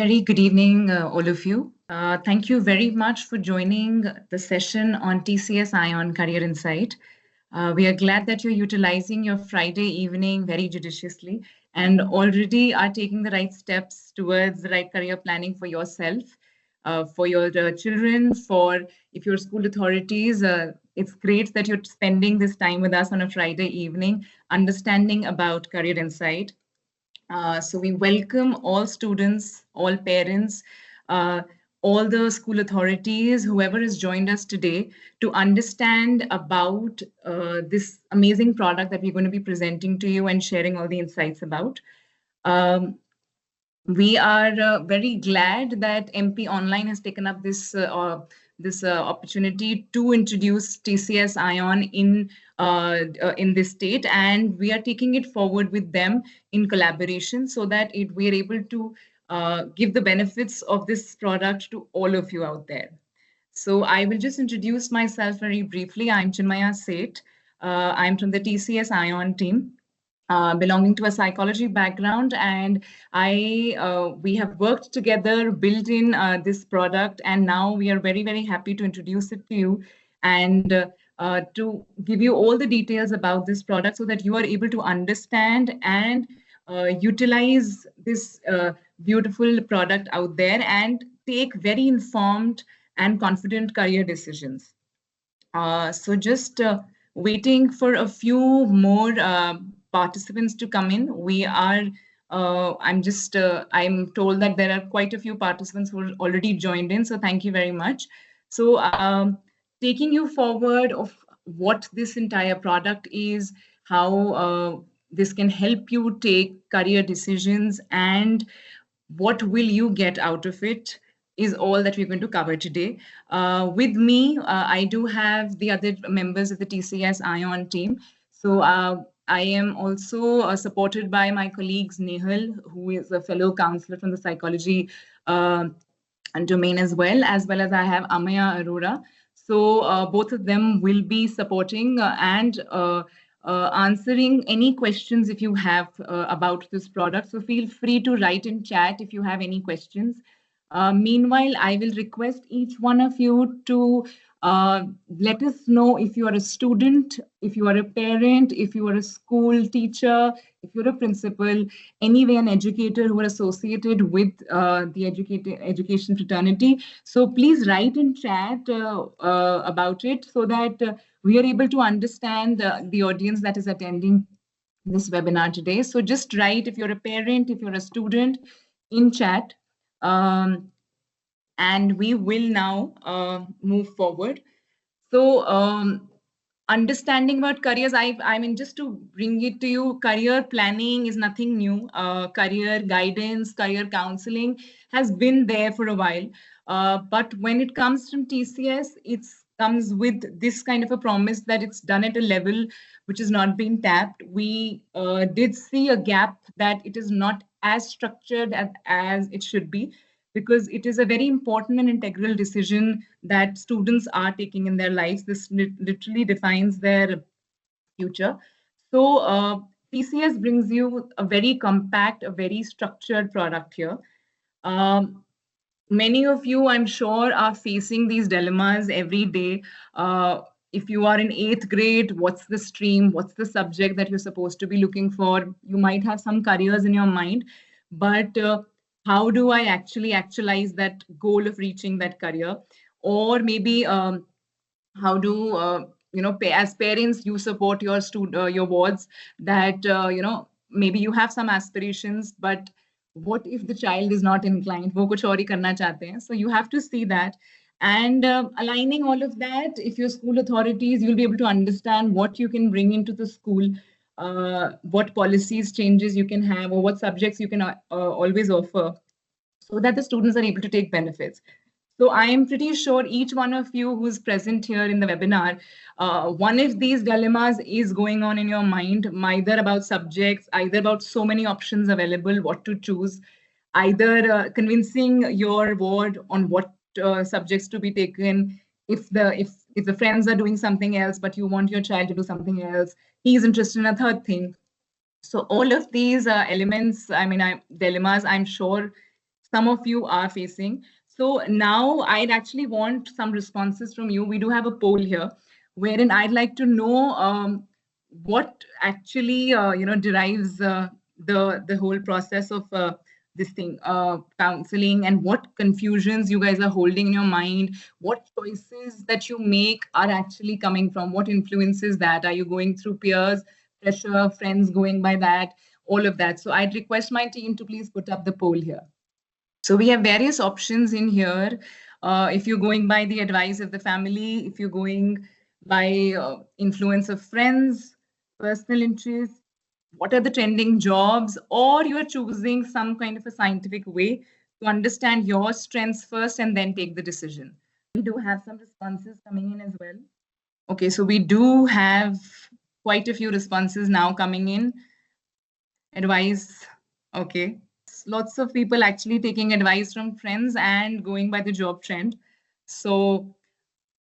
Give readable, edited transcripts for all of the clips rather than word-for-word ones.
Very good evening, all of you. Thank you very much for joining the session on TCS iON Career Insight. We are glad that you're utilizing your Friday evening very judiciously and already are taking the right steps towards the right career planning for yourself, for your children, for if you're school authorities. It's great that you're spending this time with us on a Friday evening, understanding about Career Insight. So we welcome all students, all parents, uh, all the school authorities, whoever has joined us today to understand about this amazing product that we're going to be presenting to you and sharing all the insights about. Um, we are very glad that Mponline has taken up this opportunity to introduce TCS iON in this state, and we are taking it forward with them in collaboration so that we are able to give the benefits of this product to all of you out there. So I will just introduce myself very briefly. I'm Chinmaya Seth. I'm from the TCS iON team belonging to a psychology background, and we have worked together, built in this product, and now we are very happy to introduce it to you and to give you all the details about this product so that you are able to understand and utilize this beautiful product out there and take very informed and confident career decisions. So just waiting for a few more participants to come in. I'm told that there are quite a few participants who are already joined in. So thank you very much. So taking you forward of what this entire product is, how this can help you take career decisions, and what will you get out of it is all that we're going to cover today. With me, I do have the other members of the TCS iON team. So I am also supported by my colleagues Nehal, who is a fellow counselor from the psychology domain as well as I have Amaya Arora. So both of them will be supporting and answering any questions if you have about this product. So feel free to write in chat if you have any questions. Meanwhile, I will request each one of you to let us know if you are a student, if you are a parent, if you are a school teacher, if you're a principal, anyway, an educator who are associated with the education fraternity. So please write in chat about it so that we are able to understand the audience that is attending this webinar today. So just write if you're a parent, if you're a student, in chat. And we will now move forward. So understanding about careers, I mean, just to bring it to you, career planning is nothing new. Career guidance, career counseling has been there for a while. But when it comes from TCS, it comes with this kind of a promise that it's done at a level which is not being tapped. We did see a gap that it is not as structured as it should be, because it is a very important and integral decision that students are taking in their lives. This literally defines their future. So TCS brings you a very compact, a very structured product here. Many of you, I'm sure, are facing these dilemmas every day. If you are in 8th grade, what's the stream? What's the subject that you're supposed to be looking for? You might have some careers in your mind, but how do I actually actualize that goal of reaching that career? Or maybe how do as parents you support your wards that maybe you have some aspirations, but what if the child is not inclined, wo kuch aur hi karna chahte hain? So you have to see that, and aligning all of that, if you're school authorities, you'll be able to understand what you can bring into the school, what policies changes you can have, or what subjects you can always offer, so that the students are able to take benefits. So I am pretty sure each one of you who's present here in the webinar, one of these dilemmas is going on in your mind, either about subjects, either about so many options available, what to choose, either convincing your ward on what subjects to be taken. If the friends are doing something else, but you want your child to do something else, he's interested in a third thing. So all of these elements, dilemmas, I'm sure some of you are facing. So now I'd actually want some responses from you. We do have a poll here, wherein I'd like to know what actually derives the whole process of this thing, counseling, and what confusions you guys are holding in your mind, what choices that you make are actually coming from, what influences that. Are you going through peers, pressure, friends going by that, all of that? So I'd request my team to please put up the poll here. So we have various options in here. If you're going by the advice of the family, if you're going by influence of friends, personal interests, what are the trending jobs, or you're choosing some kind of a scientific way to understand your strengths first and then take the decision. We do have some responses coming in as well. Okay, so we do have quite a few responses now coming in. Advice, okay. Lots of people actually taking advice from friends and going by the job trend. So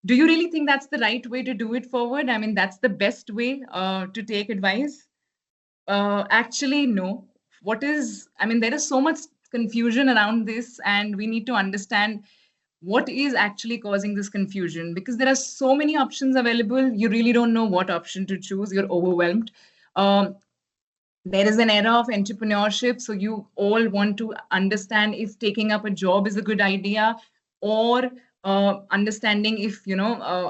do you really think that's the right way to do it forward? I mean, that's the best way to take advice? Actually, no. There is so much confusion around this, and we need to understand what is actually causing this confusion, because there are so many options available. You really don't know what option to choose. You're overwhelmed. Um, there is an era of entrepreneurship, so you all want to understand if taking up a job is a good idea, or understanding if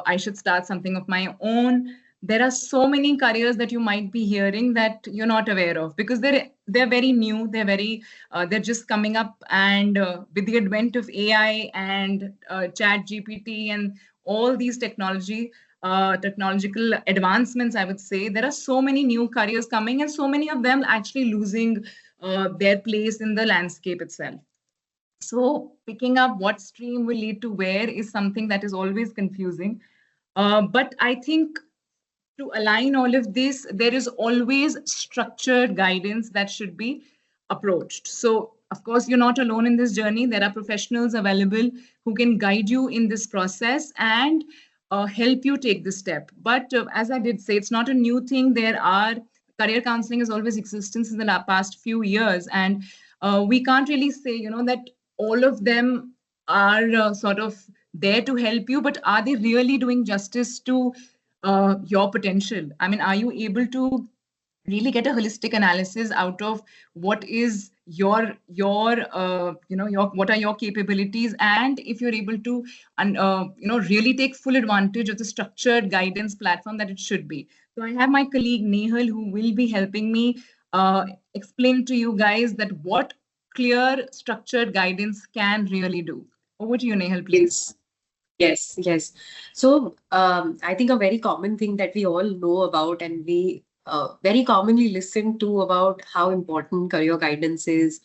I should start something of my own. There are so many careers that you might be hearing that you're not aware of, because they're very new, they're just coming up, and with the advent of AI and chat GPT and all these technological advancements, I would say, there are so many new careers coming, and so many of them actually losing their place in the landscape itself. So picking up what stream will lead to where is something that is always confusing. But I think to align all of this, there is always structured guidance that should be approached. So, of course, you're not alone in this journey. There are professionals available who can guide you in this process and help you take this step. But as I did say, it's not a new thing. There are career counseling has always existed in the past few years, and we can't really say, that all of them are sort of there to help you, but are they really doing justice to your potential? I mean, are you able to really get a holistic analysis out of what is your what are your capabilities, and if you're able to really take full advantage of the structured guidance platform that it should be. So I have my colleague Nehal who will be helping me explain to you guys that what clear structured guidance can really do. Over to you, Nehal, please. Yes. So I think a very common thing that we all know about, and we very commonly listen to about how important career guidance is.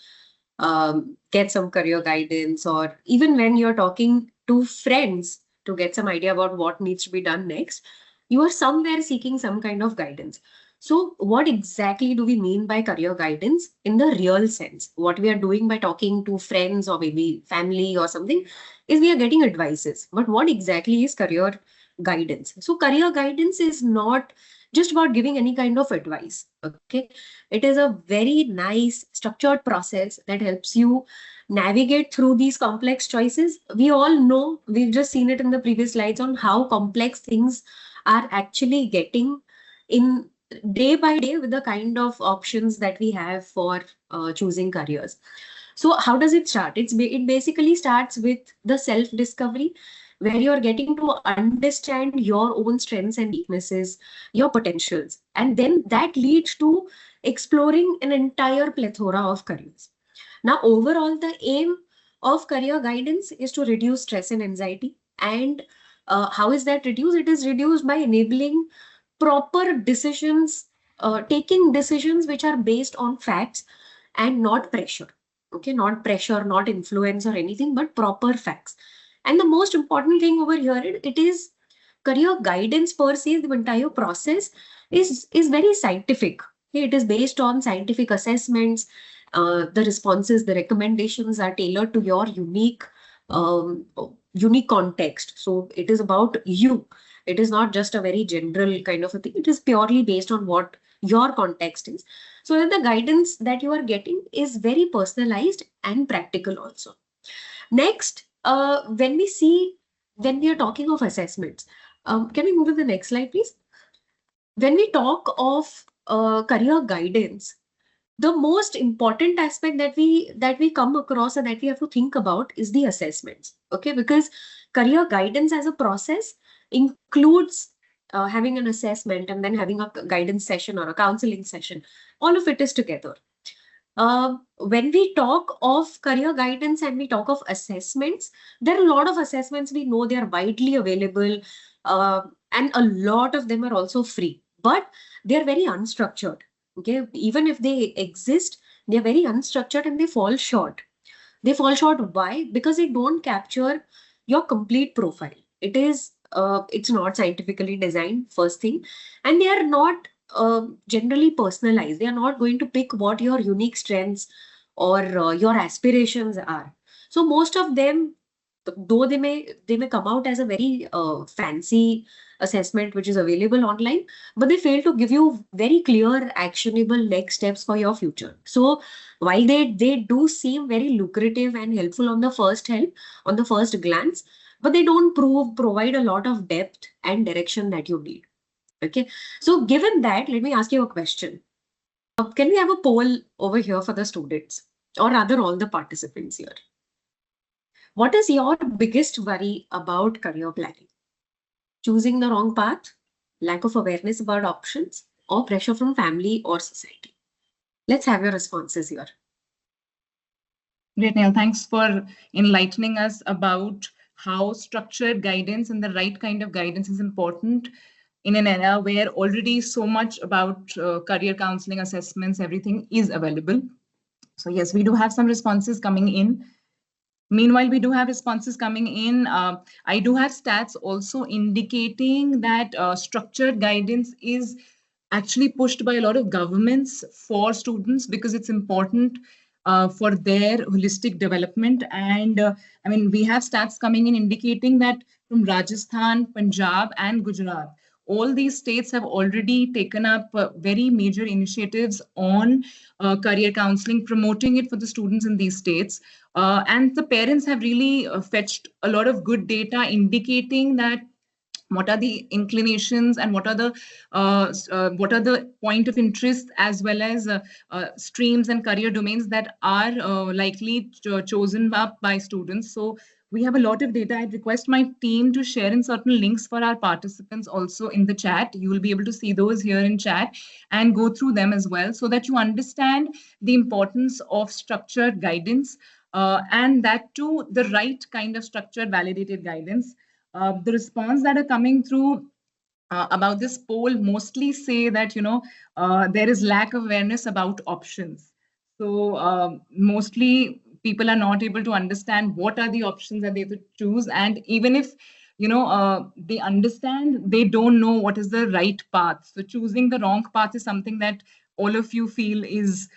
Get some career guidance, or even when you're talking to friends to get some idea about what needs to be done next, you are somewhere seeking some kind of guidance. So, what exactly do we mean by career guidance in the real sense? What we are doing by talking to friends or maybe family or something is we are getting advices. But what exactly is career guidance? So, career guidance is not just about giving any kind of advice. Okay. It is a very nice structured process that helps you navigate through these complex choices. We all know, we've just seen it in the previous slides on how complex things are actually getting in day by day with the kind of options that we have for choosing careers. So how does it start? It basically starts with the self discovery, where you're getting to understand your own strengths and weaknesses, your potentials, and then that leads to exploring an entire plethora of careers. Now, overall, the aim of career guidance is to reduce stress and anxiety. And how is that reduced? It is reduced by enabling proper decisions, taking decisions which are based on facts and not pressure. Okay, not pressure, not influence or anything, but proper facts. And the most important thing over here, it is career guidance per se. The entire process is very scientific. Okay, it is based on scientific assessments. The responses, the recommendations are tailored to your um, unique context. So it is about you. It is not just a very general kind of a thing. It is purely based on what your context is. so that the guidance that you are getting is very personalized and practical also. Next, when we are talking of assessments, can we move to the next slide, please? When we talk of career guidance, the most important aspect that we come across and that we have to think about is the assessments. Okay, because career guidance as a process includes having an assessment and then having a guidance session or a counseling session. All of it is together. When we talk of career guidance and we talk of assessments, there are a lot of assessments. We know they are widely available, and a lot of them are also free, but they are very unstructured. Okay, even if they exist, they are very unstructured and they fall short. They fall short. Why? Because they don't capture your complete profile. It's not scientifically designed, first thing, and they are not generally personalized. They are not going to pick what your unique strengths or your aspirations are. So most of them, though they may come out as a very fancy assessment which is available online, but they fail to give you very clear actionable next steps for your future. So while they do seem very lucrative and helpful on the first glance, but they don't provide a lot of depth and direction that you need. Okay, so given that, let me ask you a question. Can we have a poll over here for the students, or rather all the participants here? What is your biggest worry about career planning? Choosing the wrong path, lack of awareness about options, or pressure from family or society? Let's have your responses here. Great, Neil. Thanks for enlightening us about how structured guidance and the right kind of guidance is important in an era where already so much about career counseling, assessments, everything is available. So yes, we do have some responses coming in. Meanwhile, we do have responses coming in. I do have stats also indicating that structured guidance is actually pushed by a lot of governments for students because it's important for their holistic development. And I mean, we have stats coming in indicating that from Rajasthan, Punjab, and Gujarat, all these states have already taken up very major initiatives on career counseling, promoting it for the students in these states. And the parents have really fetched a lot of good data indicating that what are the inclinations and what are the point of interest as well as streams and career domains that are likely chosen up by students. So we have a lot of data. I'd request my team to share in certain links for our participants also in the chat. You will be able to see those here in chat and go through them as well so that you understand the importance of structured guidance and that too the right kind of structured validated guidance. The response that are coming through about this poll mostly say that there is lack of awareness about options. So mostly people are not able to understand what are the options that they could choose, and even if they understand, they don't know what is the right path. So choosing the wrong path is something that all of you feel is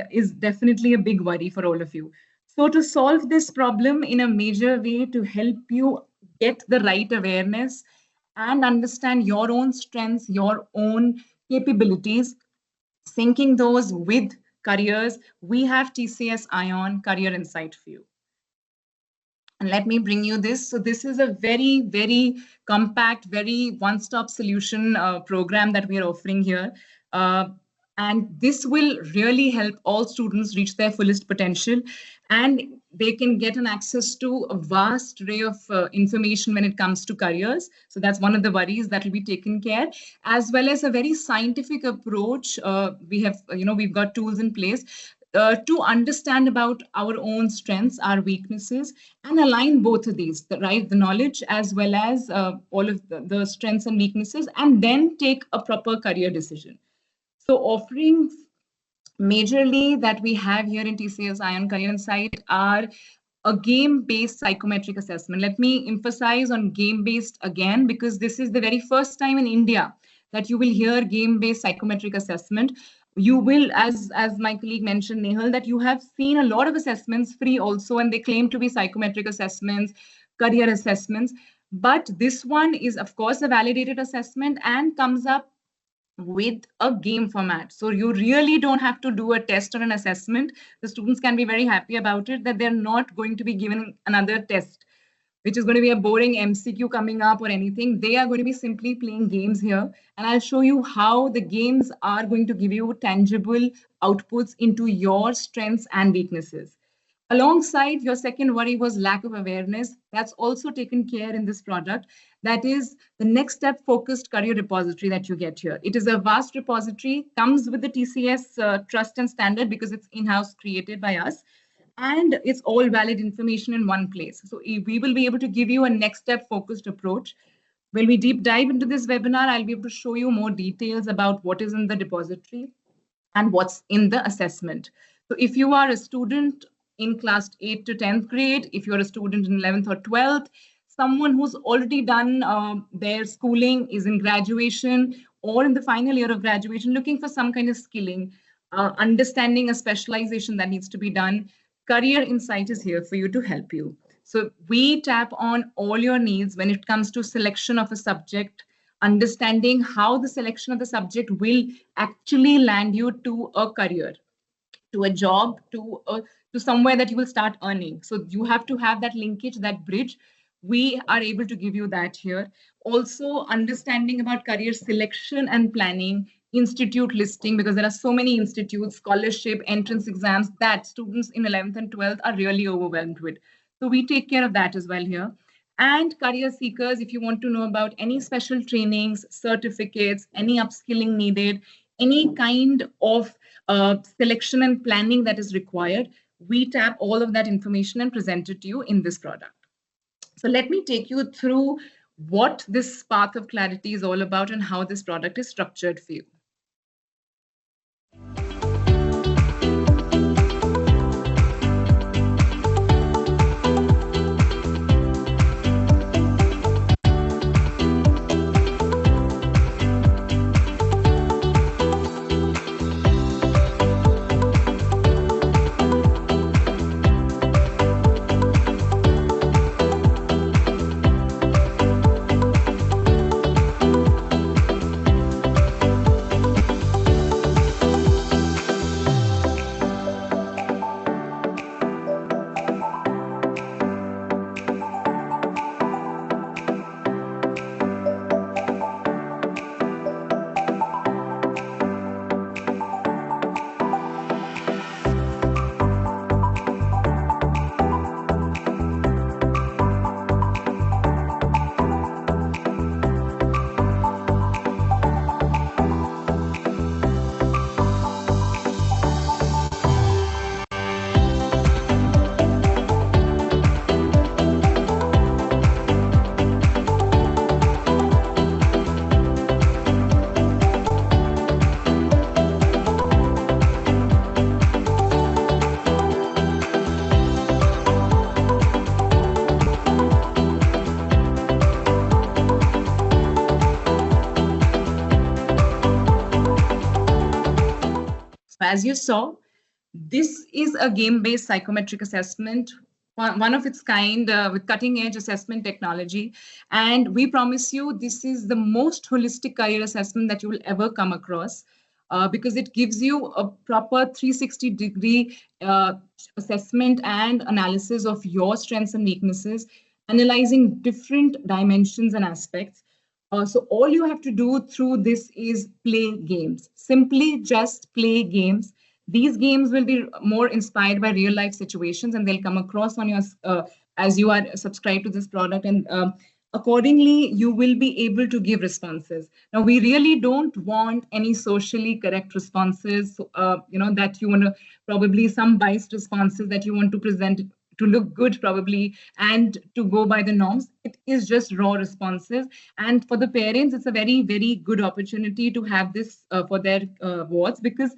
is definitely a big worry for all of you. So to solve this problem in a major way, to help you get the right awareness and understand your own strengths, your own capabilities, syncing those with careers, we have TCS iON Career Insight for you. And let me bring you this. So this is a very, very compact, very one-stop solution program that we are offering here. And this will really help all students reach their fullest potential. And they can get an access to a vast array of information when it comes to careers. So that's one of the worries that will be taken care, as well as a very scientific approach. We've got tools in place to understand about our own strengths, our weaknesses, and align both of these, the knowledge as well as all of the strengths and weaknesses, and then take a proper career decision. So offerings majorly that we have here in TCS iON Career Insight are a game-based psychometric assessment. Let me emphasize on game-based again, because this is the very first time in India that you will hear game-based psychometric assessment. You will, as my colleague mentioned, Nehal, that you have seen a lot of assessments free also, and they claim to be psychometric assessments, career assessments. But this one is, of course, a validated assessment and comes up with a game format. So you really don't have to do a test or an assessment. The students can be very happy about it, that they're not going to be given another test, which is going to be a boring MCQ coming up or anything. They are going to be simply playing games here. And I'll show you how the games are going to give you tangible outputs into your strengths and weaknesses. Alongside, your second worry was lack of awareness. That's also taken care in this product. That is the next step focused career repository that you get here. It is a vast repository, comes with the TCS trust and standard because it's in-house created by us. And it's all valid information in one place. So we will be able to give you a next step focused approach. When we deep dive into this webinar, I'll be able to show you more details about what is in the repository and what's in the assessment. So if you are a student in class 8 to 10th grade, if you're a student in 11th or 12th, someone who's already done their schooling, is in graduation or in the final year of graduation, looking for some kind of skilling, understanding a specialization that needs to be done, Career Insight is here for you to help you. So we tap on all your needs when it comes to selection of a subject, understanding how the selection of the subject will actually land you to a career, to a job, to somewhere that you will start earning. So you have to have that linkage, that bridge. We are able to give you that here. Also, understanding about career selection and planning, institute listing, because there are so many institutes, scholarship, entrance exams that students in 11th and 12th are really overwhelmed with. So we take care of that as well here. And career seekers, if you want to know about any special trainings, certificates, any upskilling needed, any kind of selection and planning that is required, we tap all of that information and present it to you in this product. So let me take you through what this path of clarity is all about and how this product is structured for you. As you saw, this is a game-based psychometric assessment, one of its kind, with cutting-edge assessment technology. And we promise you this is the most holistic career assessment that you will ever come across, because it gives you a proper 360-degree assessment and analysis of your strengths and weaknesses, analyzing different dimensions and aspects. So all you have to do through this is play games. Simply just play games. These games will be more inspired by real life situations, and they'll come across on your as you are subscribed to this product, and accordingly you will be able to give responses. Now we really don't want any socially correct responses, that you want to probably some biased responses that you want to present to look good probably and to go by the norms. It is just raw responses, and for the parents it's a very, very good opportunity to have this for their wards, because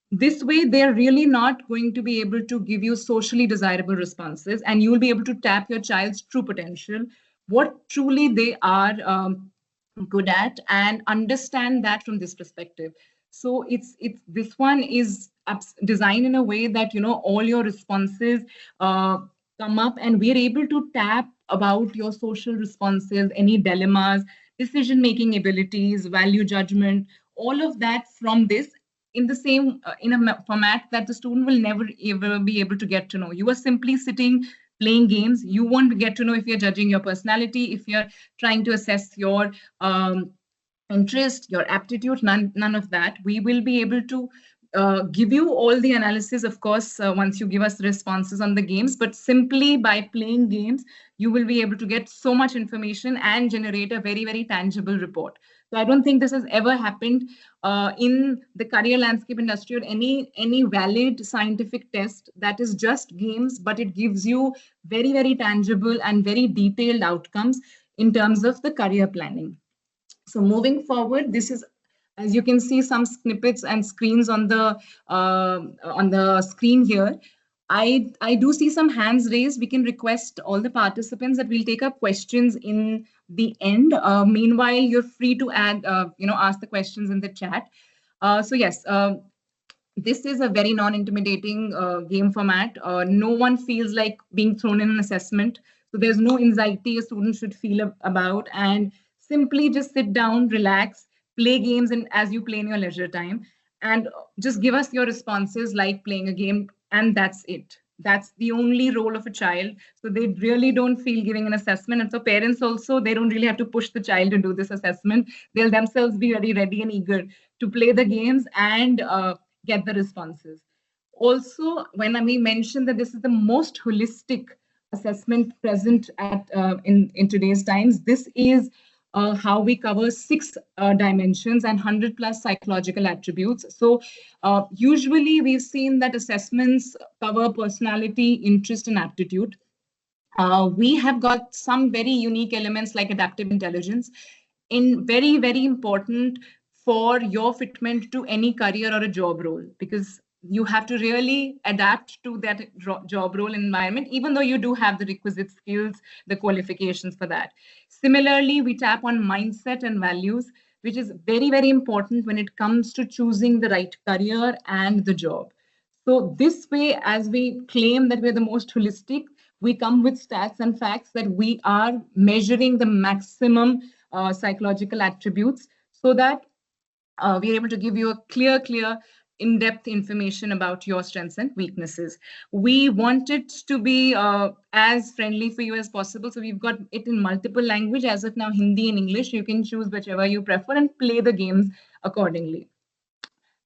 this way they're really not going to be able to give you socially desirable responses, and you will be able to tap your child's true potential, what truly they are good at, and understand that from this perspective. So it's this one is designed in a way that all your responses come up, and we're able to tap about your social responses, any dilemmas, decision making abilities, value judgment, all of that from this in the same in a format that the student will never ever be able to get to know. You are simply sitting playing games. You won't get to know if you're judging your personality, if you're trying to assess your interest, your aptitude, none of that. We will be able to give you all the analysis, of course, once you give us the responses on the games, but simply by playing games, you will be able to get so much information and generate a very, very tangible report. So I don't think this has ever happened in the career landscape industry or any valid scientific test that is just games, but it gives you very, very tangible and very detailed outcomes in terms of the career planning. So moving forward, this is, as you can see, some snippets and screens on the screen here. I do see some hands raised. We can request all the participants that we'll take up questions in the end. Meanwhile, you're free to add, ask the questions in the chat. So yes, this is a very non-intimidating game format. No one feels like being thrown in an assessment. So there's no anxiety a student should feel about, and simply just sit down, relax, play games, and as you play in your leisure time, and just give us your responses like playing a game, and that's it. That's the only role of a child. So they really don't feel giving an assessment. And so parents also, they don't really have to push the child to do this assessment. They'll themselves be very ready and eager to play the games and get the responses. Also, when we mentioned that this is the most holistic assessment present in today's times, this is how we cover 6 dimensions and 100 plus psychological attributes. So usually we've seen that assessments cover personality, interest, and aptitude. We have got some very unique elements like adaptive intelligence, in very, very important for your fitment to any career or a job role, because you have to really adapt to that job role environment, even though you do have the requisite skills, the qualifications for that. Similarly, we tap on mindset and values, which is very, very important when it comes to choosing the right career and the job. So this way, as we claim that we're the most holistic, we come with stats and facts that we are measuring the maximum psychological attributes, so that we're able to give you a clear, in-depth information about your strengths and weaknesses. We want it to be as friendly for you as possible. So we've got it in multiple language. As of now, Hindi and English. You can choose whichever you prefer and play the games accordingly.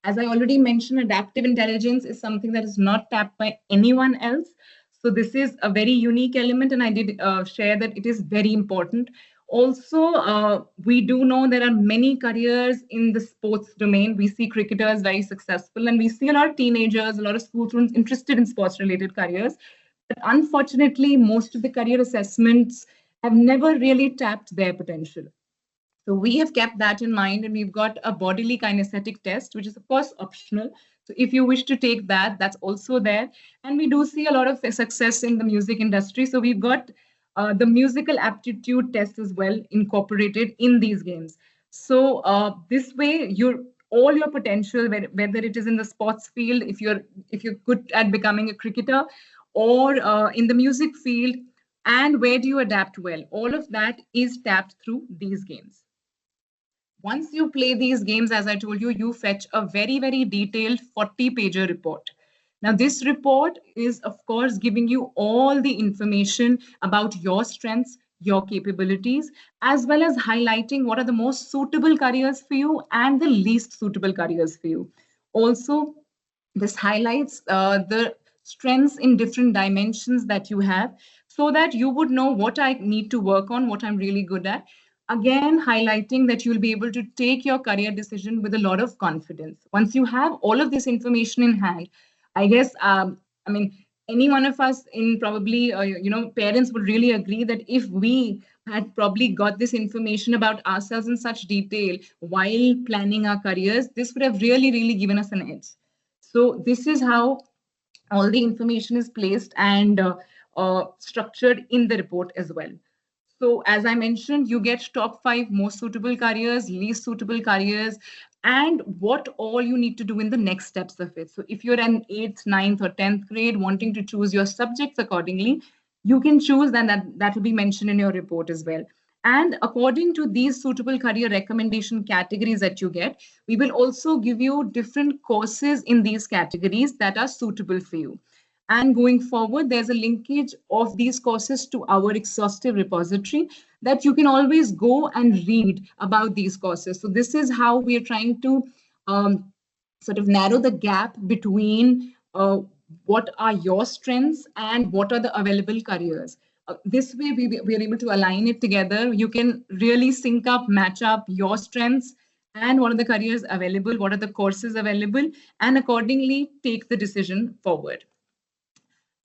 As I already mentioned, adaptive intelligence is something that is not tapped by anyone else. So this is a very unique element, and I did share that it is very important. Also, we do know there are many careers in the sports domain. We see cricketers very successful, and we see a lot of teenagers, a lot of school students interested in sports-related careers. But unfortunately, most of the career assessments have never really tapped their potential. So we have kept that in mind, and we've got a bodily kinesthetic test, which is of course optional. So if you wish to take that, that's also there. And we do see a lot of success in the music industry. So we've got the musical aptitude test as well incorporated in these games. So this way, all your potential, whether it is in the sports field, if you're good at becoming a cricketer, or in the music field, and where do you adapt well, all of that is tapped through these games. Once you play these games, as I told you, you fetch a very, very detailed 40-pager report. Now, this report is, of course, giving you all the information about your strengths, your capabilities, as well as highlighting what are the most suitable careers for you and the least suitable careers for you. Also, this highlights the strengths in different dimensions that you have, so that you would know what I need to work on, what I'm really good at. Again, highlighting that you'll be able to take your career decision with a lot of confidence. Once you have all of this information in hand, I guess, any one of us in probably, parents would really agree that if we had probably got this information about ourselves in such detail while planning our careers, this would have really, really given us an edge. So this is how all the information is placed and structured in the report as well. So as I mentioned, you get top 5 most suitable careers, least suitable careers, and what all you need to do in the next steps of it. So if you're an 8th, 9th, or 10th grade wanting to choose your subjects accordingly, you can choose, and that will be mentioned in your report as well. And according to these suitable career recommendation categories that you get, we will also give you different courses in these categories that are suitable for you. And going forward, there's a linkage of these courses to our exhaustive repository that you can always go and read about these courses. So this is how we are trying to sort of narrow the gap between what are your strengths and what are the available careers. This way, we are able to align it together. You can really sync up, match up your strengths and what are the careers available, what are the courses available, and accordingly take the decision forward.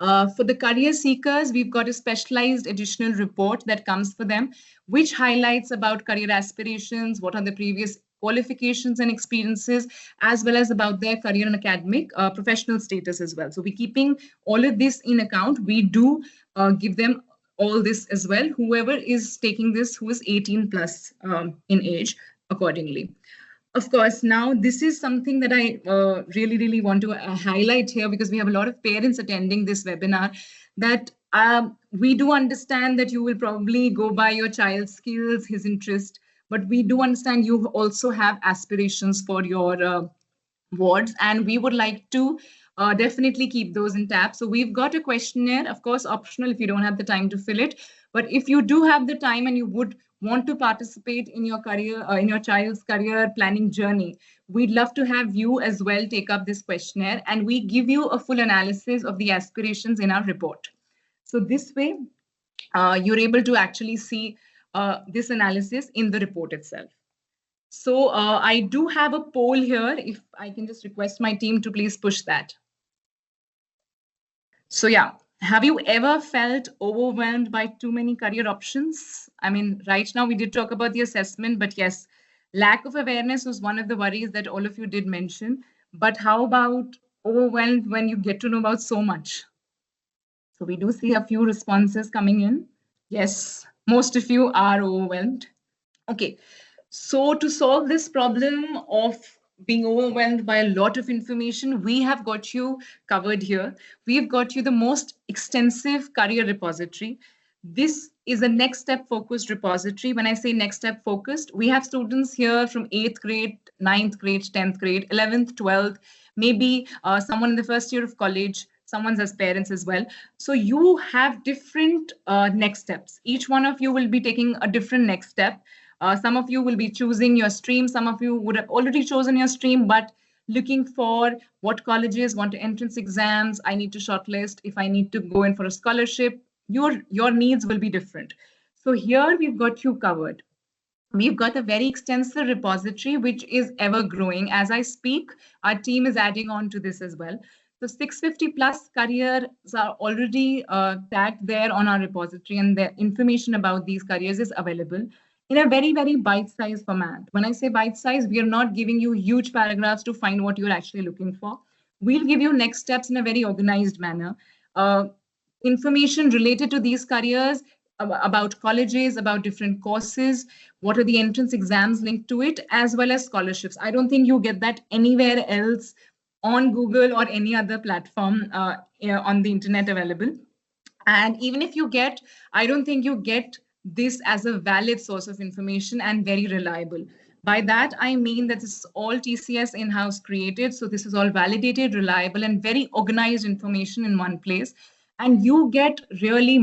For the career seekers, we've got a specialized additional report that comes for them, which highlights about career aspirations, what are the previous qualifications and experiences, as well as about their career and academic professional status as well. So we're keeping all of this in account. We do give them all this as well, whoever is taking this, who is 18 plus in age accordingly. Of course, now this is something that I really want to highlight here, because we have a lot of parents attending this webinar, that we do understand that you will probably go by your child's skills, his interest, but we do understand you also have aspirations for your wards, and we would like to definitely keep those intact. So we've got a questionnaire, of course, optional if you don't have the time to fill it. But if you do have the time and you would want to participate in your career, in your child's career planning journey, we'd love to have you as well take up this questionnaire, and we give you a full analysis of the aspirations in our report. So this way, you're able to actually see this analysis in the report itself. So I do have a poll here. If I can just request my team to please push that. So yeah, have you ever felt overwhelmed by too many career options? I mean, right now we did talk about the assessment, but yes, lack of awareness was one of the worries that all of you did mention. But how about overwhelmed when you get to know about so much? So we do see a few responses coming in. Yes, most of you are overwhelmed. Okay, so to solve this problem of being overwhelmed by a lot of information, we have got you covered here. We've got you the most extensive career repository. This is a next step focused repository. When I say next step focused, we have students here from 8th grade, 9th grade, 10th grade, 11th, 12th, maybe someone in the first year of college, someone's as parents as well. So you have different next steps. Each one of you will be taking a different next step. Some of you will be choosing your stream. Some of you would have already chosen your stream, but looking for what colleges, want entrance exams, I need to shortlist, if I need to go in for a scholarship, your needs will be different. So here we've got you covered. We've got a very extensive repository, which is ever growing. As I speak, our team is adding on to this as well. So 650 plus careers are already tagged there on our repository, and the information about these careers is available in a very bite-sized format. When I say bite-sized, we are not giving you huge paragraphs to find what you're actually looking for. We'll give you next steps in a very organized manner. Information related to these careers, about colleges, about different courses, what are the entrance exams linked to it, as well as scholarships. I don't think you get that anywhere else on Google or any other platform on the internet available. And even if you get, I don't think you get this as a valid source of information and very reliable. By that, I mean that this is all TCS in-house created. So this is all validated, reliable, and very organized information in one place. And you get really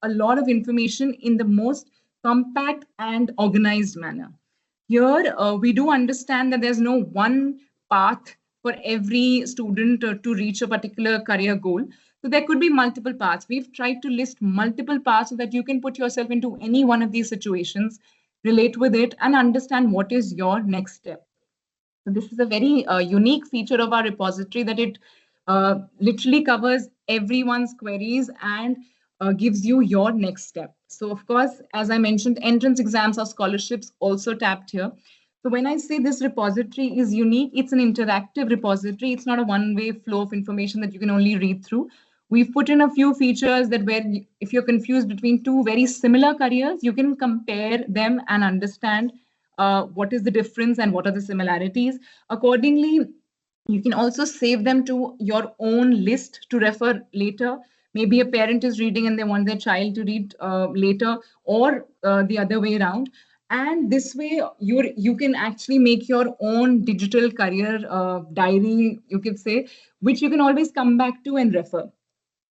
a lot of information in the most compact and organized manner. Here, we do understand that there's no one path for every student to reach a particular career goal. So there could be multiple paths. We've tried to list multiple paths so that you can put yourself into any one of these situations, relate with it, and understand what is your next step. So this is a very unique feature of our repository, that it literally covers everyone's queries and gives you your next step. So of course, as I mentioned, entrance exams or scholarships also tapped here. So when I say this repository is unique, it's an interactive repository. It's not a one-way flow of information that you can only read through. We've put in a few features that where if you're confused between two very similar careers, you can compare them and understand what is the difference and what are the similarities. Accordingly, you can also save them to your own list to refer later. Maybe a parent is reading and they want their child to read later, or the other way around. And this way, you can actually make your own digital career diary, you could say, which you can always come back to and refer.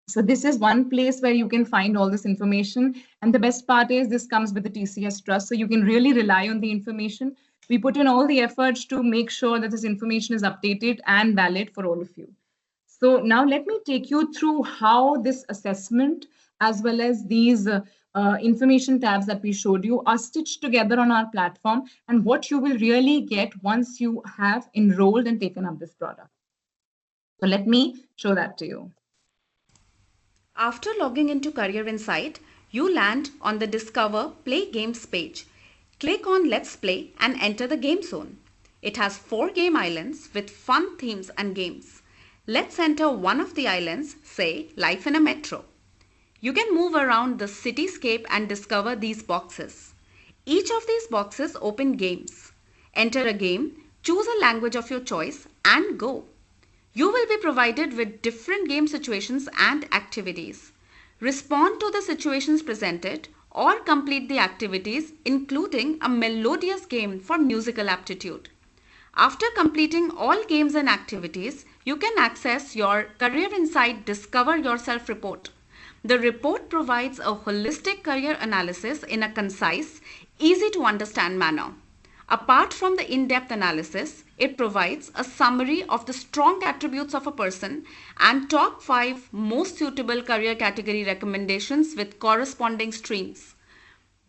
So this is one place where you can find all this information. And the best part is this comes with the TCS trust. So you can really rely on the information. We put in all the efforts to make sure that this information is updated and valid for all of you. So now let me take you through how this assessment, as well as these information tabs that we showed you, are stitched together on our platform, and what you will really get once you have enrolled and taken up this product. So let me show that to you. After logging into Career Insight, you land on the Discover Play Games page. Click on Let's Play and enter the game zone. It has 4 game islands with fun themes and games. Let's enter one of the islands, say Life in a Metro. You can move around the cityscape and discover these boxes. Each of these boxes open games. Enter a game, choose a language of your choice and go. You will be provided with different game situations and activities. Respond to the situations presented or complete the activities, including a melodious game for musical aptitude. After completing all games and activities, you can access your Career Insight Discover Yourself report. The report provides a holistic career analysis in a concise, easy to understand manner. Apart from the in-depth analysis, it provides a summary of the strong attributes of a person and top 5 most suitable career category recommendations with corresponding streams.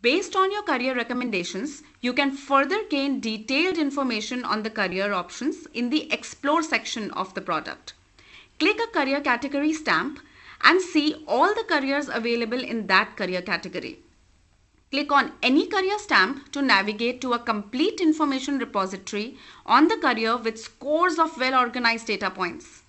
Based on your career recommendations, you can further gain detailed information on the career options in the Explore section of the product. Click a career category stamp and see all the careers available in that career category. Click on any career stamp to navigate to a complete information repository on the career with scores of well-organized data points.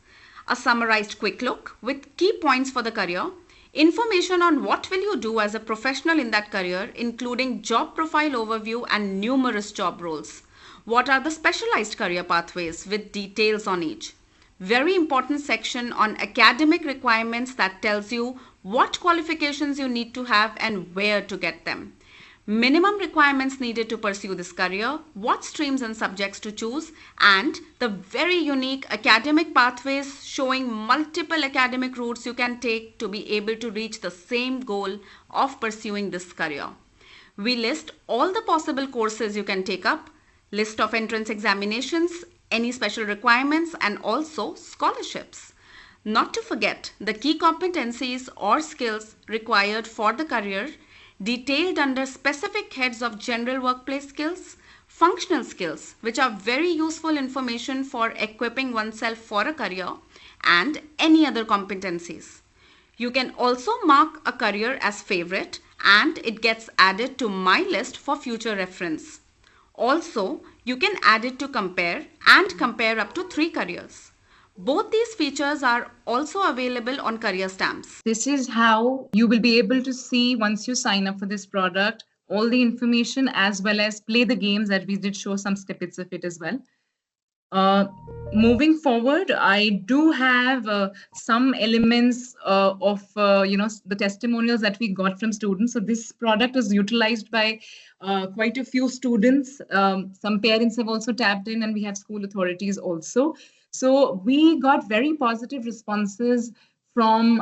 A summarized quick look with key points for the career, information on what will you do as a professional in that career, including job profile overview and numerous job roles. What are the specialized career pathways with details on each. Very important section on academic requirements that tells you what qualifications you need to have and where to get them. Minimum requirements needed to pursue this career, what streams and subjects to choose, and the very unique academic pathways showing multiple academic routes you can take to be able to reach the same goal of pursuing this career. We list all the possible courses you can take up, list of entrance examinations, any special requirements, and also scholarships. Not to forget the key competencies or skills required for the career, detailed under specific heads of general workplace skills, functional skills, which are very useful information for equipping oneself for a career, and any other competencies. You can also mark a career as favorite and it gets added to my list for future reference. Also, you can add it to compare and compare up to 3 careers. Both these features are also available on career stamps. This is how you will be able to see, once you sign up for this product, all the information as well as play the games that we did show some snippets of it as well. Moving forward, I do have some elements of the testimonials that we got from students. So this product is utilized by quite a few students. Some parents have also tapped in, and we have school authorities also. So we got very positive responses from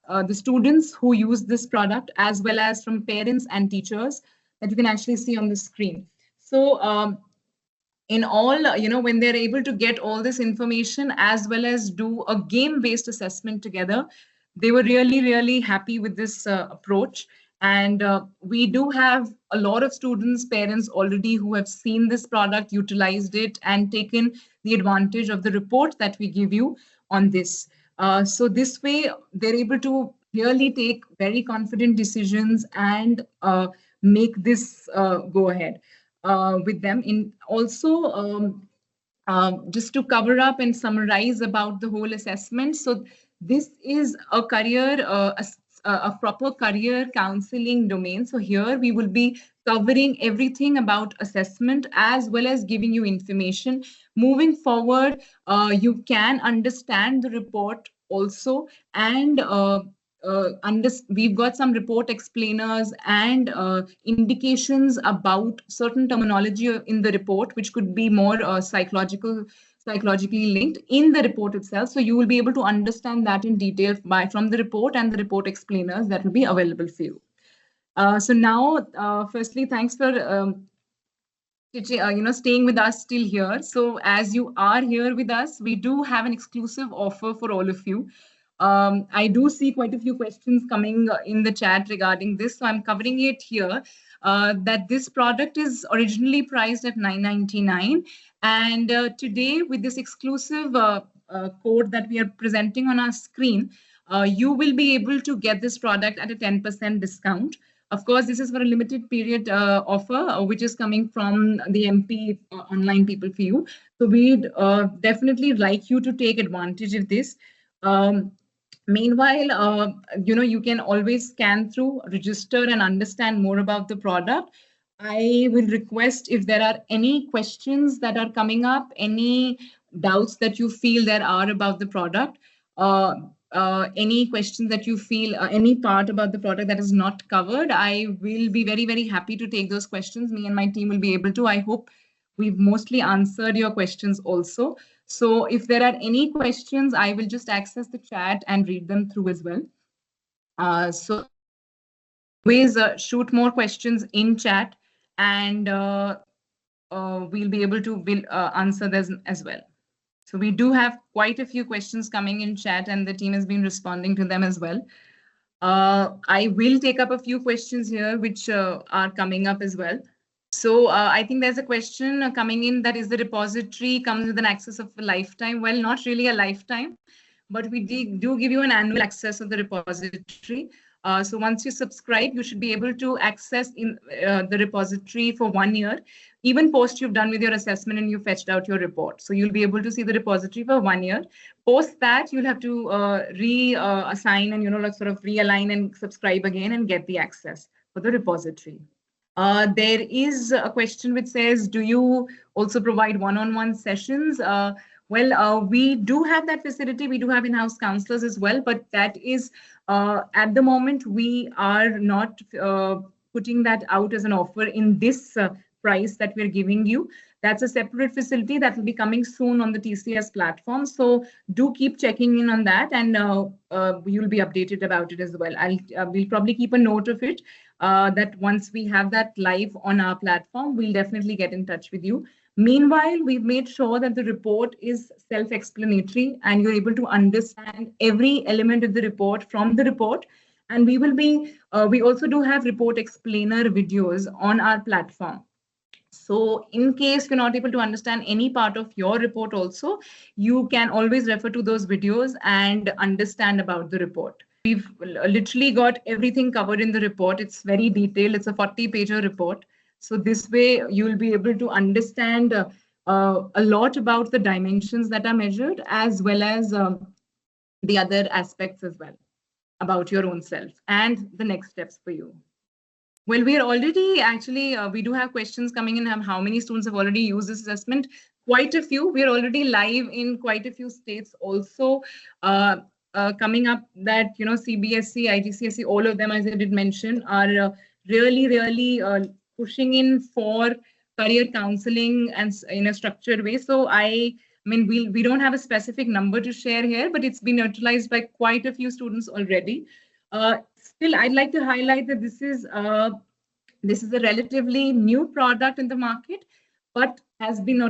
the students who use this product, as well as from parents and teachers that you can actually see on the screen. So in all, when they're able to get all this information as well as do a game-based assessment together, they were really, really happy with this approach. And we do have a lot of students, parents already who have seen this product, utilized it, and taken the advantage of the report that we give you on this. So this way, they're able to really take very confident decisions and make this go ahead with them. In also, just to cover up and summarize about the whole assessment. So this is a career, a proper career counseling domain. So here we will be covering everything about assessment as well as giving you information. Moving forward, you can understand the report also, and we've got some report explainers and indications about certain terminology in the report, which could be more psychologically linked in the report itself. So you will be able to understand that in detail from the report and the report explainers that will be available for you. So now, firstly, thanks for staying with us till here. So as you are here with us, we do have an exclusive offer for all of you. I do see quite a few questions coming in the chat regarding this, so I'm covering it here. That this product is originally priced at $999, and today with this exclusive code that we are presenting on our screen, you will be able to get this product at a 10% discount. Of course, this is for a limited period offer, which is coming from the MP online people for you. So we'd definitely like you to take advantage of this. Meanwhile, you can always scan through, register, and understand more about the product. I will request if there are any questions that are coming up, any doubts that you feel there are about the product, any questions that you feel, any part about the product that is not covered, I will be very, very happy to take those questions. Me and my team will be able to. I hope we've mostly answered your questions also. So if there are any questions, I will just access the chat and read them through as well. So always shoot more questions in chat, and we'll be able to answer them as well. So we do have quite a few questions coming in chat, and the team has been responding to them as well. I will take up a few questions here which are coming up as well. So I think there's a question coming in, that is the repository comes with an access of a lifetime. Well, not really a lifetime, but we do give you an annual access of the repository. So once you subscribe, you should be able to access in the repository for 1 year, even post you've done with your assessment and you fetched out your report. So you'll be able to see the repository for 1 year. Post that, you'll have to reassign and sort of realign and subscribe again and get the access for the repository. There is a question which says, do you also provide one-on-one sessions? Well, we do have that facility. We do have in-house counselors as well, but that is, at the moment, we are not putting that out as an offer in this price that we're giving you. That's a separate facility that will be coming soon on the TCS platform. So do keep checking in on that, and you'll be updated about it as well. We'll probably keep a note of it, that once we have that live on our platform, we'll definitely get in touch with you. Meanwhile, we've made sure that the report is self-explanatory and you're able to understand every element of the report from the report. And we also do have report explainer videos on our platform. So in case you're not able to understand any part of your report also, you can always refer to those videos and understand about the report. We've literally got everything covered in the report. It's very detailed. It's a 40-pager report. So this way, you'll be able to understand a lot about the dimensions that are measured, as well as the other aspects as well about your own self and the next steps for you. Well, we are already actually, we do have questions coming in. How many students have already used this assessment? Quite a few. We are already live in quite a few states also. Coming up that, CBSE, IGCSE, all of them, as I did mention, are really pushing in for career counseling and in a structured way. So I mean, we don't have a specific number to share here, but it's been utilized by quite a few students already. Still, I'd like to highlight that this is a relatively new product in the market, but has been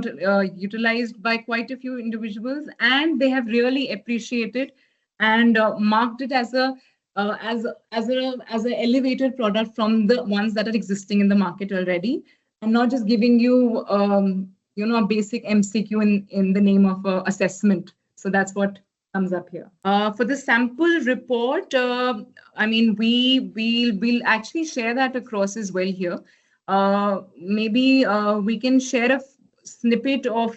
utilized by quite a few individuals, and they have really appreciated and marked it as an elevated product from the ones that are existing in the market already, and not just giving you a basic MCQ in the name of assessment. So that's what comes up here. For the sample report, I mean, we'll actually share that across as well here. Maybe we can share a snippet of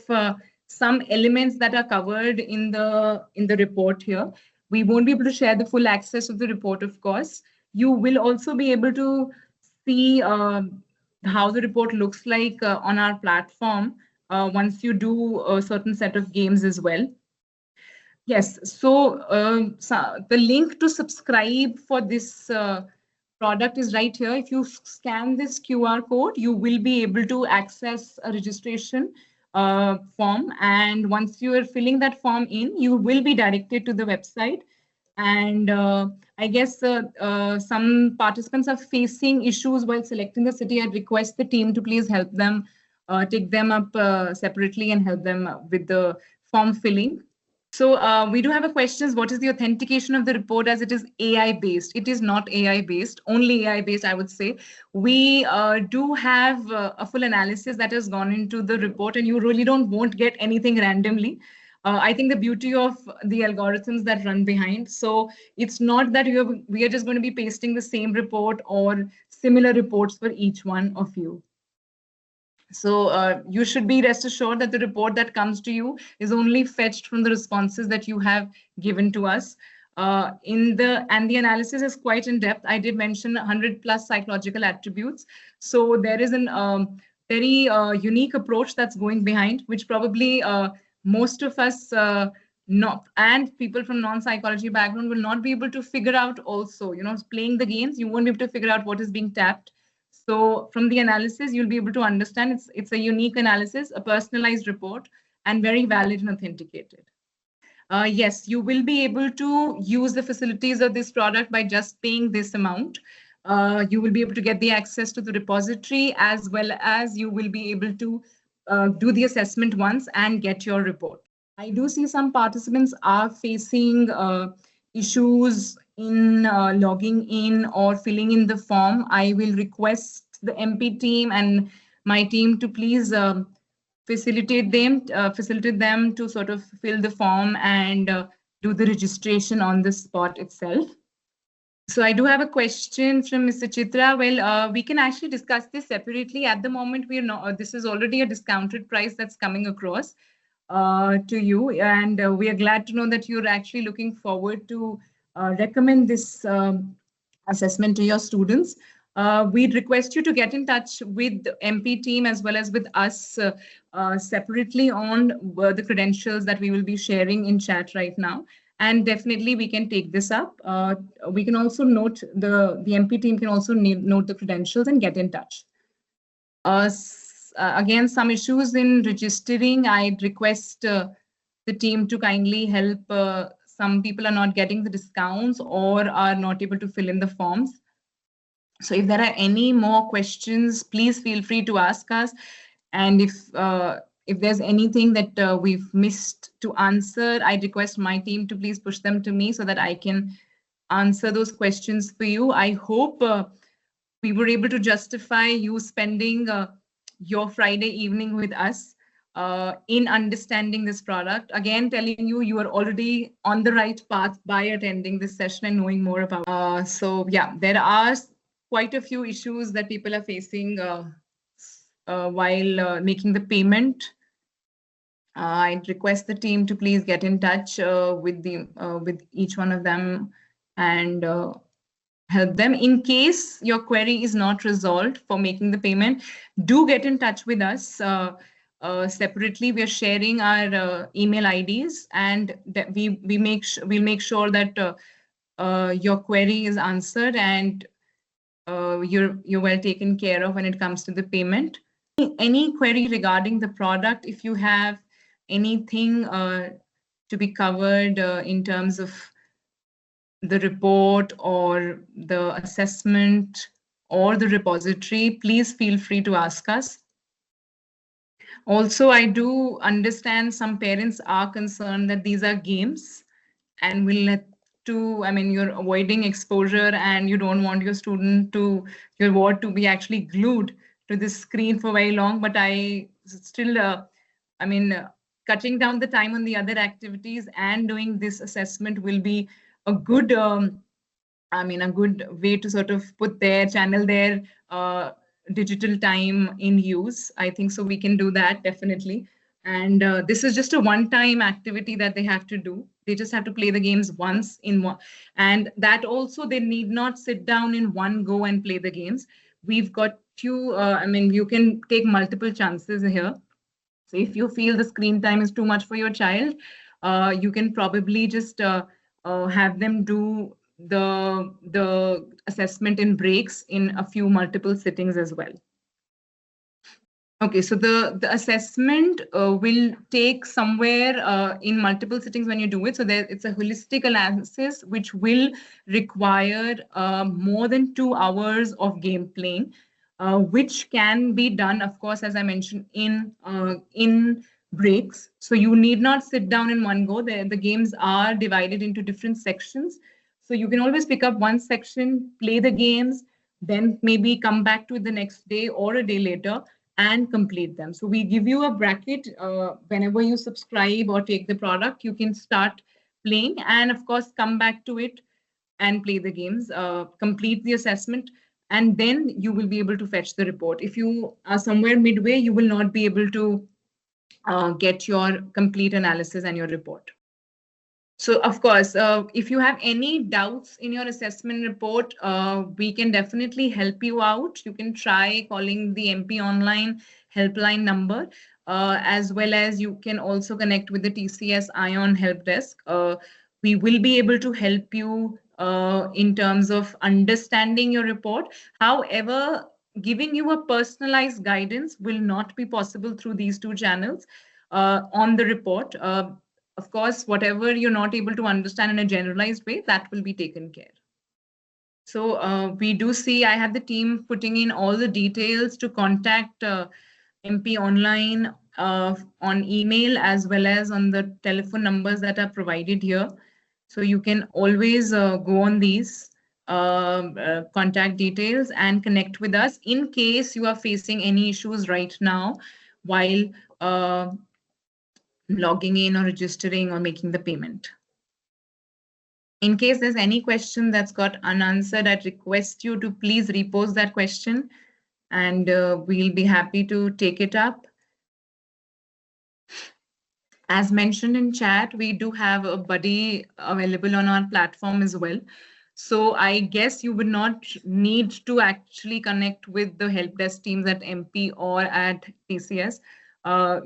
some elements that are covered in the report here. We won't be able to share the full access of the report, of course. You will also be able to see how the report looks like on our platform once you do a certain set of games as well. Yes. So the link to subscribe for this product is right here. If you scan this QR code, you will be able to access a registration form. And once you are filling that form in, you will be directed to the website. And I guess some participants are facing issues while selecting the city. I'd request the team to please help them, take them up separately and help them with the form filling. So we do have a question. What is the authentication of the report as it is AI based? It is not AI based, only AI based, I would say. We do have a full analysis that has gone into the report, and you really won't get anything randomly. I think the beauty of the algorithms that run behind. So it's not that we are just going to be pasting the same report or similar reports for each one of you. So you should be rest assured that the report that comes to you is only fetched from the responses that you have given to us. The analysis is quite in depth. I did mention 100 plus psychological attributes. So there is an very unique approach that's going behind, which probably most of us not and people from non-psychology background will not be able to figure out. Also, playing the games, you won't be able to figure out what is being tapped. So from the analysis, you'll be able to understand it's a unique analysis, a personalized report, and very valid and authenticated. Yes, you will be able to use the facilities of this product by just paying this amount. You will be able to get the access to the repository, as well as you will be able to do the assessment once and get your report. I do see some participants are facing issues in logging in or filling in the form. I will request the MP team and my team to please facilitate them to sort of fill the form and do the registration on the spot itself. So I do have a question from Mr. Chitra. Well, we can actually discuss this separately. At the moment, we are not. This is already a discounted price that's coming across to you, and we are glad to know that you're actually looking forward to recommend this assessment to your students. We'd request you to get in touch with the MP team as well as with us separately on the credentials that we will be sharing in chat right now. And definitely we can take this up. We can also note the MP team can also note the credentials and get in touch. Again, some issues in registering. I'd request the team to kindly help. Some people are not getting the discounts or are not able to fill in the forms. So if there are any more questions, please feel free to ask us. And if there's anything that we've missed to answer, I request my team to please push them to me so that I can answer those questions for you. I hope we were able to justify you spending your Friday evening with us in understanding this product. Again, telling you are already on the right path by attending this session and knowing more about. So yeah, there are quite a few issues that people are facing while making the payment. I'd request the team to please get in touch with each one of them and help them. In case your query is not resolved for making the payment, do get in touch with us separately. We are sharing our email IDs, and that we'll make sure that your query is answered and you're well taken care of when it comes to the payment. Any query regarding the product, if you have anything to be covered in terms of the report or the assessment or the repository, please feel free to ask us. Also, I do understand some parents are concerned that these are games and will let you're avoiding exposure and you don't want your ward to be actually glued to the screen for very long. But I still, cutting down the time on the other activities and doing this assessment will be a good, a good way to sort of channel their digital time in use. I think so we can do that definitely. And this is just a one-time activity that they have to do. They just have to play the games once in one, and that also they need not sit down in one go and play the games. We've got few. You can take multiple chances here. So if you feel the screen time is too much for your child, you can probably just have them do the assessment in breaks in a few multiple sittings as well. Okay, so the assessment will take somewhere in multiple sittings when you do it. So it's a holistic analysis which will require more than 2 hours of game playing, which can be done, of course, as I mentioned, in breaks. So you need not sit down in one go. The games are divided into different sections. So you can always pick up one section, play the games, then maybe come back to it the next day or a day later and complete them. So we give you a bracket whenever you subscribe or take the product, you can start playing and of course come back to it and play the games, complete the assessment, and then you will be able to fetch the report. If you are somewhere midway, you will not be able to get your complete analysis and your report. So, of course, if you have any doubts in your assessment report, we can definitely help you out. You can try calling the Mponline helpline number, as well as you can also connect with the TCS iON help desk. We will be able to help you in terms of understanding your report. However, giving you a personalized guidance will not be possible through these two channels on the report. Of course, whatever you're not able to understand in a generalized way, that will be taken care. So we do see, I have the team putting in all the details to contact Mponline on email as well as on the telephone numbers that are provided here. So you can always go on these contact details and connect with us in case you are facing any issues right now while logging in or registering or making the payment. In case there's any question that's got unanswered, I'd request you to please repost that question and we'll be happy to take it up. As mentioned in chat, we do have a buddy available on our platform as well. So I guess you would not need to actually connect with the help desk teams at MP or at TCS.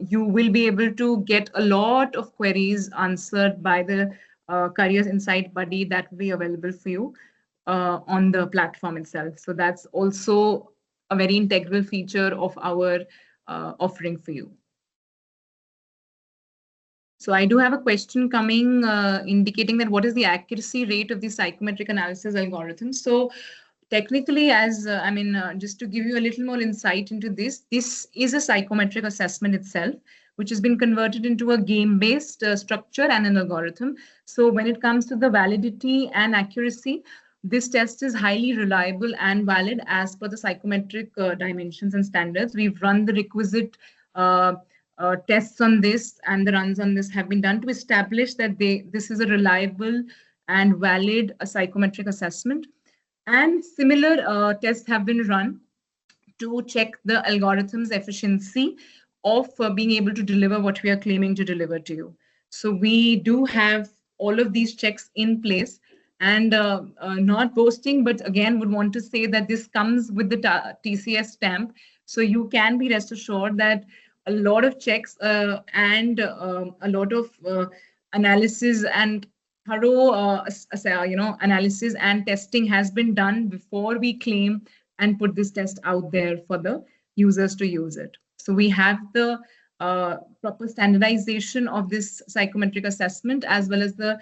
You will be able to get a lot of queries answered by the Careers Insight buddy that will be available for you on the platform itself. So that's also a very integral feature of our offering for you. So I do have a question coming indicating that what is the accuracy rate of the psychometric analysis algorithm? So technically, as just to give you a little more insight into this is a psychometric assessment itself, which has been converted into a game-based structure and an algorithm. So when it comes to the validity and accuracy, this test is highly reliable and valid as per the psychometric dimensions and standards. We've run the requisite tests on this, and the runs on this have been done to establish that this is a reliable and valid psychometric assessment. And similar tests have been run to check the algorithm's efficiency of being able to deliver what we are claiming to deliver to you. So we do have all of these checks in place, and not boasting, but again would want to say that this comes with the TCS stamp. So you can be rest assured that a lot of checks and a lot of analysis and thorough analysis and testing has been done before we claim and put this test out there for the users to use it. So we have the proper standardization of this psychometric assessment as well as the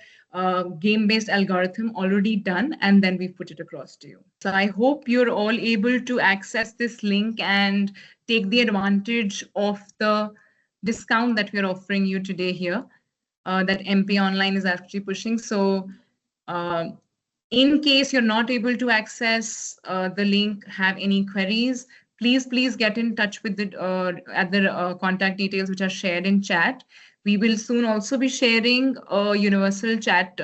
game-based algorithm already done, and then we put it across to you. So I hope you're all able to access this link and take the advantage of the discount that we're offering you today here, that Mponline is actually pushing. So in case you're not able to access the link, have any queries, please get in touch with the at the contact details which are shared in chat. We will soon also be sharing universal chat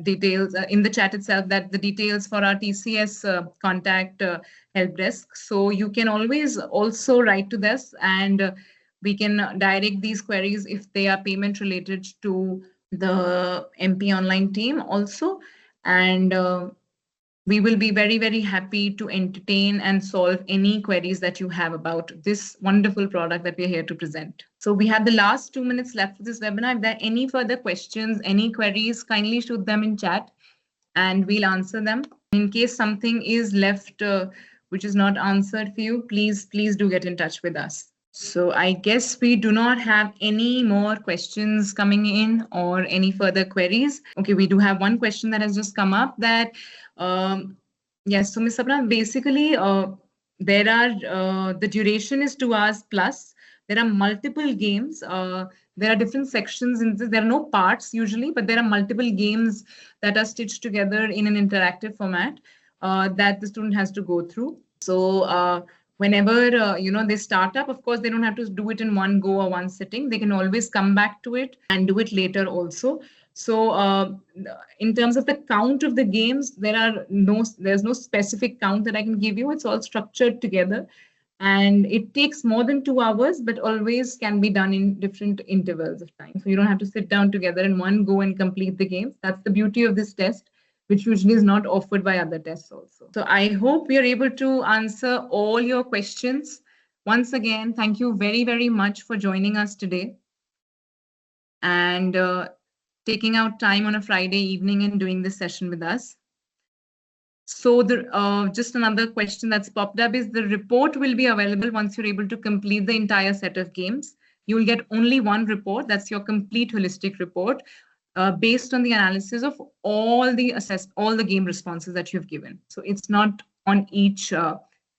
details in the chat itself, that the details for our TCS contact help desk. So you can always also write to this, and we can direct these queries if they are payment related to the Mponline team also. And We will be very, very happy to entertain and solve any queries that you have about this wonderful product that we're here to present. So we have the last 2 minutes left for this webinar. If there are any further questions, any queries, kindly shoot them in chat and we'll answer them. In case something is left which is not answered for you, please do get in touch with us. So I guess we do not have any more questions coming in or any further queries. Okay, we do have one question that has just come up that, yes, so Ms. Sapna, basically there are, the duration is 2 hours plus. There are multiple games. There are different sections in this. There are no parts usually, but there are multiple games that are stitched together in an interactive format that the student has to go through. So whenever they start up, of course they don't have to do it in one go or one sitting. They can always come back to it and do it later also. So in terms of the count of the games, there's no specific count that I can give you. It's all structured together and it takes more than 2 hours, but always can be done in different intervals of time. So you don't have to sit down together in one go and complete the games. That's the beauty of this test, which usually is not offered by other tests also. So I hope we are able to answer all your questions. Once again, thank you very, very much for joining us today and taking out time on a Friday evening and doing this session with us. So just another question that's popped up is the report will be available once you're able to complete the entire set of games. You will get only one report. That's your complete holistic report. Based on the analysis of all the game responses that you've given. So it's not on each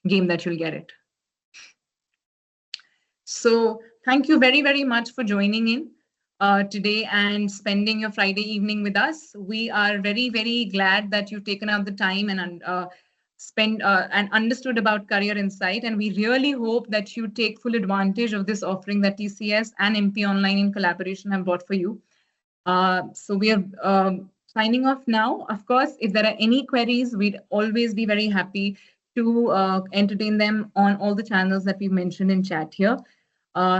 game that you'll get it. So thank you very, very much for joining in today and spending your Friday evening with us. We are very, very glad that you've taken out the time and and understood about Career Insight. And we really hope that you take full advantage of this offering that TCS and Mponline in collaboration have brought for you. So we are signing off now. Of course, if there are any queries, we'd always be very happy to entertain them on all the channels that we mentioned in chat here.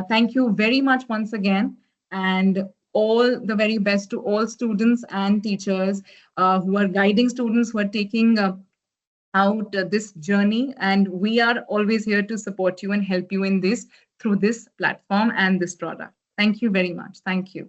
Thank you very much once again, and all the very best to all students and teachers who are guiding students who are taking out this journey. And we are always here to support you and help you in this through this platform and this product. Thank you very much. Thank you.